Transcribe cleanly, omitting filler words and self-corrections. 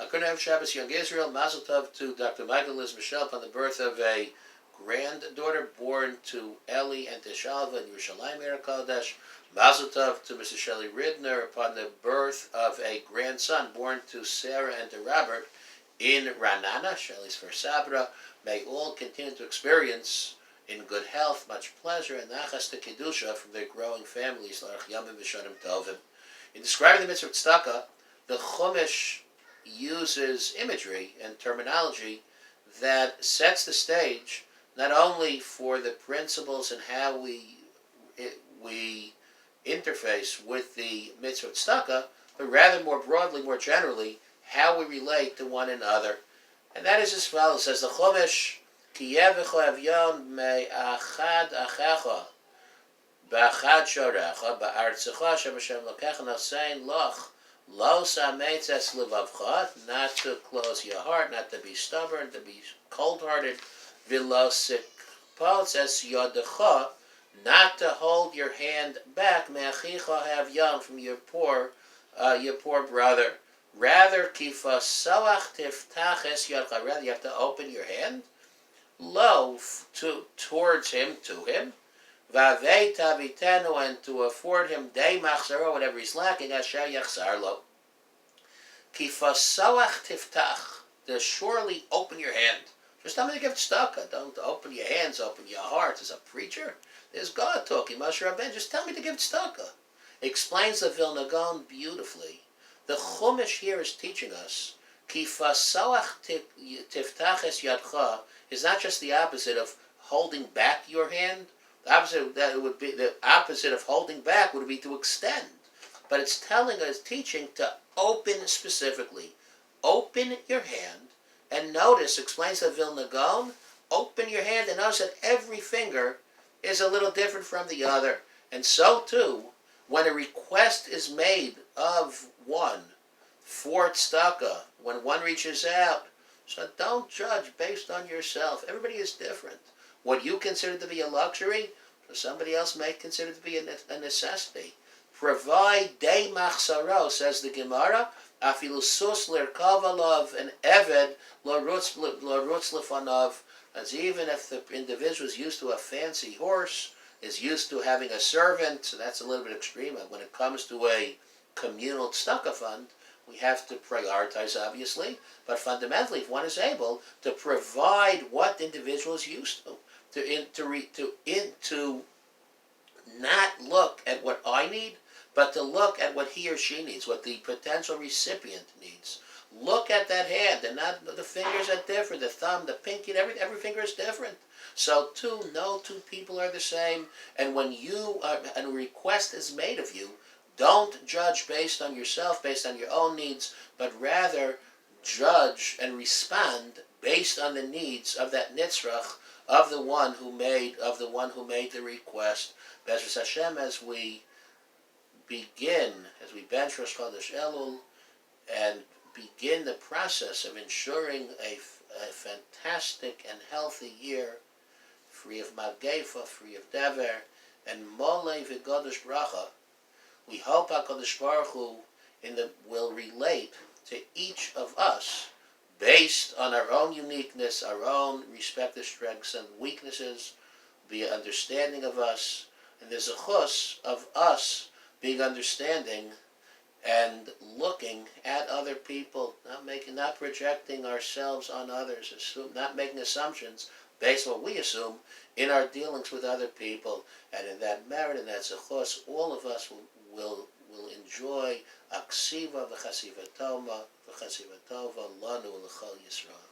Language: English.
Good Erev Shabbos, Young Israel. Mazel Tov to Dr. Michael Liz Michelle on the birth of a granddaughter born to Eli and to Shalva in Yerushalayim Eretz Kodesh. Mazel Tov to Mrs. Shelley Ridner upon the birth of a grandson born to Sarah and to Robert in Ranana, Shelley's first Sabra. May all continue to experience in good health, much pleasure, and nachas to Kedusha from their growing families. L'arach Yamim v'shanim tovim. In describing the mitzvah tzedakah, the Chumash uses imagery and terminology that sets the stage not only for the principles and how we interface with the mitzvah tzedakah, but rather more broadly, more generally, how we relate to one another. And that is as follows: says the Chumash, Ki yevecho avyon me'achad achecha ba'achad shorecha ba'artzecha shem Hashem lokecha nosein loch lo sametzes levavcha, not to close your heart, not to be stubborn, to be cold-hearted, v'lo sikpotz es yodecha, not to hold your hand back, me'achicha havyon, from your poor brother. Rather, kifa soach tiftach es yodcha, rather you have to open your hand, lo, towards him, to him, vavei tavitenu, and to afford him day machzaro, whatever he's lacking, asher yachzar lo. Kifa soach tiftach, to surely open your hand. Just tell me to give tzedakah. Don't open your hands, open your heart. As a preacher, there's God talking, Moshe Rabbeinu. Just tell me to give tzedakah. Explains the Vilna Gaon beautifully. The Chumash here is teaching us, Kifa soach tiftach es yadcha, is not just the opposite of holding back your hand. The opposite of holding back would be to extend. But it's telling us, teaching to open specifically. Open your hand and notice, explains the Vilna Gaon, open your hand and notice that every finger is a little different from the other. And so too, when a request is made of one for tzedakah, when one reaches out, so don't judge based on yourself. Everybody is different. What you consider to be a luxury, somebody else may consider to be a necessity. Provide day machsaro, says the Gemara, afilu sus lirkavalov, an eved lorutz lefanov, as even if the individual is used to a fancy horse, is used to having a servant, so that's a little bit extreme. When it comes to a communal tzedakah fund, we have to prioritize, obviously, but fundamentally, if one is able to provide what the individual is used to not look at what I need, but to look at what he or she needs, what the potential recipient needs. Look at that hand, and not the fingers are different. The thumb, the pinky, every finger is different. So no two people are the same. And when a request is made of you, don't judge based on yourself, based on your own needs, but rather judge and respond based on the needs of that nitzrach, of the one who made the request. Bezras Hashem, as we bench Rosh Chodesh Elul and begin the process of ensuring a fantastic and healthy year, free of Maggefa, free of Dever, and Molei v'Godesh Bracha, we hope HaKadosh Baruch Hu will relate to each of us based on our own uniqueness, our own respective strengths and weaknesses, be an understanding of us, and there's a chus of us being understanding and looking at other people, not projecting ourselves on others, not making assumptions based on what we assume in our dealings with other people. And in that merit, and that's a chus, all of us will enjoy aksiva v'chasiva tova lanu l'chol Yisrael.